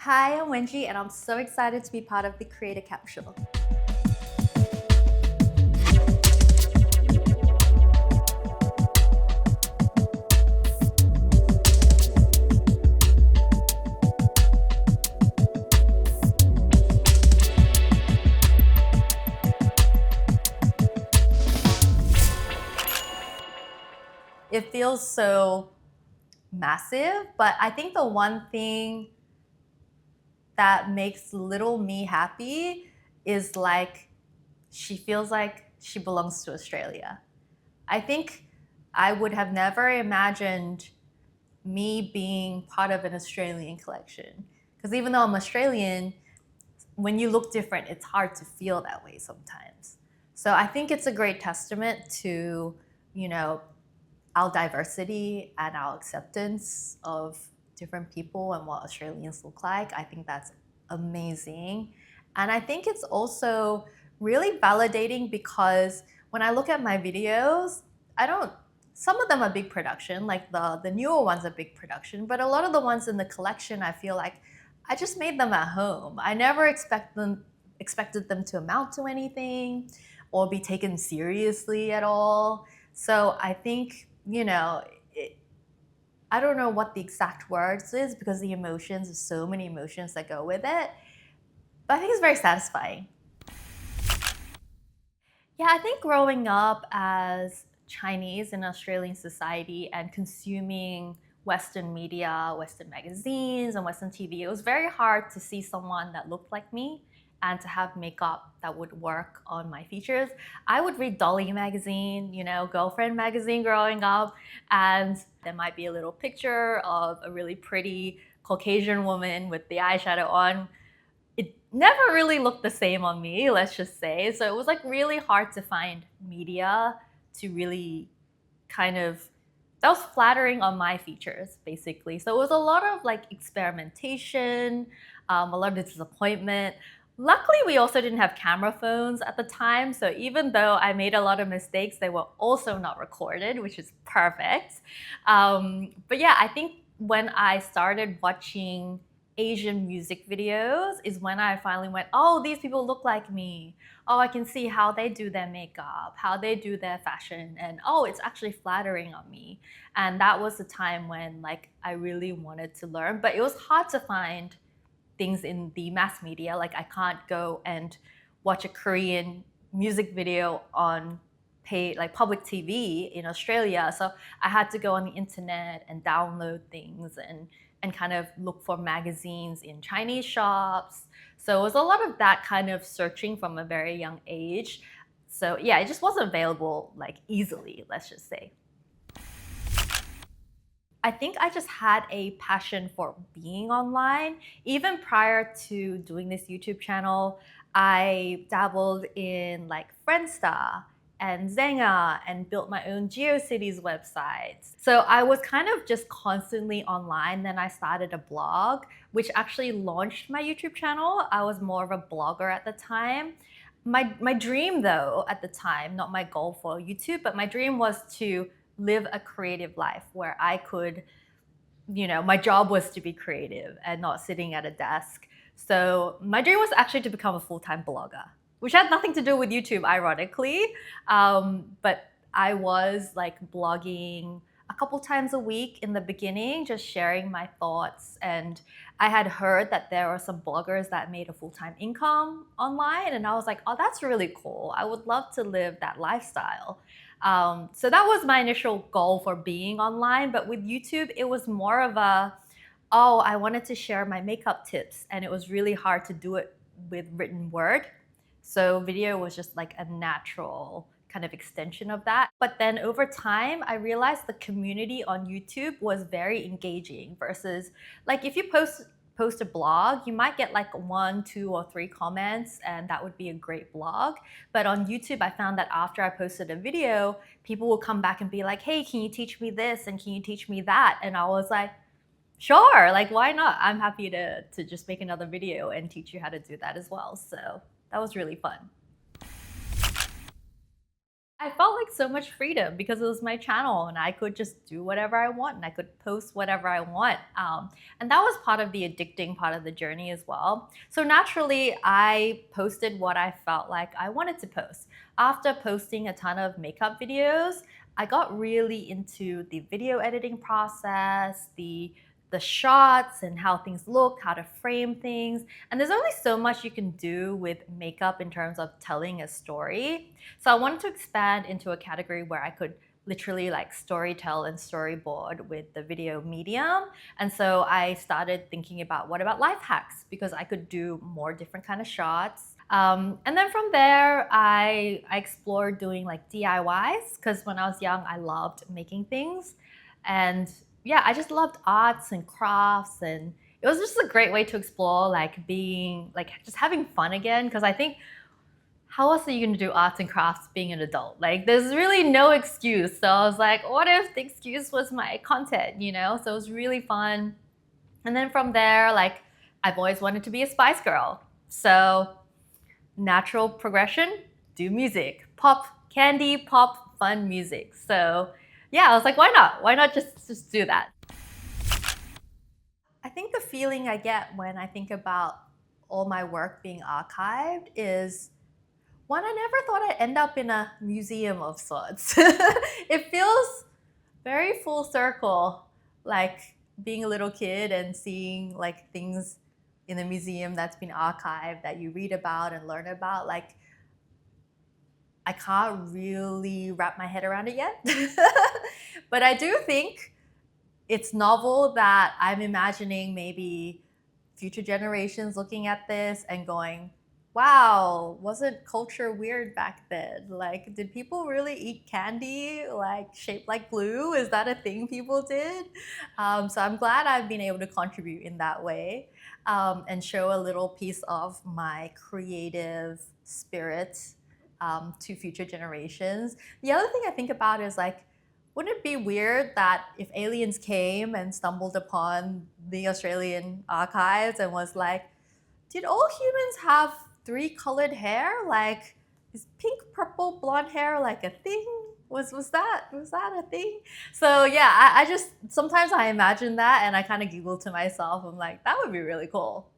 Hi, I'm Wengie, and I'm so excited to be part of the Creator Capsule. It feels so massive, but I think the one thing that makes little me happy is she feels like she belongs to Australia. I think I would have never imagined me being part of an Australian collection. Because even though I'm Australian, when you look different, it's hard to feel that way sometimes. So I think it's a great testament to, you know, our diversity and our acceptance of different people and what Australians look like. I think that's amazing. And I think it's also really validating because when I look at my videos, some of them are big production, like the newer ones are big production, but a lot of the ones in the collection, I feel like I just made them at home. I never expected them to amount to anything or be taken seriously at all. So I think, I don't know what the exact words is because the emotions, there's so many emotions that go with it. But I think it's very satisfying. Yeah, I think growing up as Chinese in Australian society and consuming Western media, Western magazines, and Western TV, it was very hard to see someone that looked like me and to have makeup that would work on my features. I would read Dolly magazine, Girlfriend magazine growing up, and there might be a little picture of a really pretty Caucasian woman with the eyeshadow on. It never really looked the same on me, let's just say. So it was like really hard to find media to really that was flattering on my features, basically. So it was a lot of like experimentation, a lot of disappointment. Luckily, we also didn't have camera phones at the time. So even though I made a lot of mistakes, they were also not recorded, which is perfect. But yeah, I think when I started watching Asian music videos is when I finally went, oh, these people look like me. Oh, I can see how they do their makeup, how they do their fashion, and oh, it's actually flattering on me. And that was the time when I really wanted to learn, but it was hard to find things in the mass media. Like I can't go and watch a Korean music video on public TV in Australia. So I had to go on the internet and download things and kind of look for magazines in Chinese shops. So it was a lot of that kind of searching from a very young age. So yeah, it just wasn't available easily, let's just say. I think I just had a passion for being online. Even prior to doing this YouTube channel, I dabbled in Friendster and Zenga and built my own GeoCities websites. So I was kind of just constantly online. Then I started a blog, which actually launched my YouTube channel. I was more of a blogger at the time. My dream though, at the time, not my goal for YouTube, but my dream was to live a creative life where I could, my job was to be creative and not sitting at a desk. So my dream was actually to become a full-time blogger, which had nothing to do with YouTube, ironically. But I was blogging a couple times a week in the beginning, just sharing my thoughts. And I had heard that there were some bloggers that made a full-time income online. And I was like, oh, that's really cool. I would love to live that lifestyle. So that was my initial goal for being online. But with YouTube, it was more of oh, I wanted to share my makeup tips. And it was really hard to do it with written word. So video was just like a natural kind of extension of that. But then over time, I realized the community on YouTube was very engaging versus if you post a blog, you might get 1, 2, or 3 comments, and that would be a great blog. But on YouTube, I found that after I posted a video, people will come back and be like, hey, can you teach me this? And can you teach me that? And I was like, sure, why not? I'm happy to just make another video and teach you how to do that as well. So that was really fun. I felt like so much freedom because it was my channel and I could just do whatever I want and I could post whatever I want. And that was part of the addicting part of the journey as well. So naturally, I posted what I felt like I wanted to post. After posting a ton of makeup videos, I got really into the video editing process, the shots and how things look, how to frame things. And there's only so much you can do with makeup in terms of telling a story. So I wanted to expand into a category where I could literally like storytell and storyboard with the video medium. And so I started thinking about what about life hacks, because I could do more different kind of shots. And then from there, I explored doing like DIYs, because when I was young, I loved making things. And yeah, I just loved arts and crafts, and it was just a great way to explore like being like just having fun again, because I think how else are you going to do arts and crafts being an adult? Like there's really no excuse. So I was like, what if the excuse was my content, you know? So it was really fun. And then from there, like I've always wanted to be a Spice Girl. So natural progression, do music, pop, candy, pop, fun music. So yeah, I was like, why not? Why not just do that? I think the feeling I get when I think about all my work being archived is one, I never thought I'd end up in a museum of sorts. It feels very full circle, like being a little kid and seeing like things in a museum that's been archived that you read about and learn about. Like I can't really wrap my head around it yet. But I do think it's novel that I'm imagining maybe future generations looking at this and going, wow, wasn't culture weird back then? Like, did people really eat candy like shaped like glue? Is that a thing people did? So I'm glad I've been able to contribute in that way, and show a little piece of my creative spirit to future generations. The other thing I think about is like, wouldn't it be weird that if aliens came and stumbled upon the Australian archives and was like, did all humans have three colored hair? Like, is pink, purple, blonde hair like a thing? Was that a thing? So yeah, I just sometimes I imagine that and I kind of giggle to myself. I'm like, that would be really cool.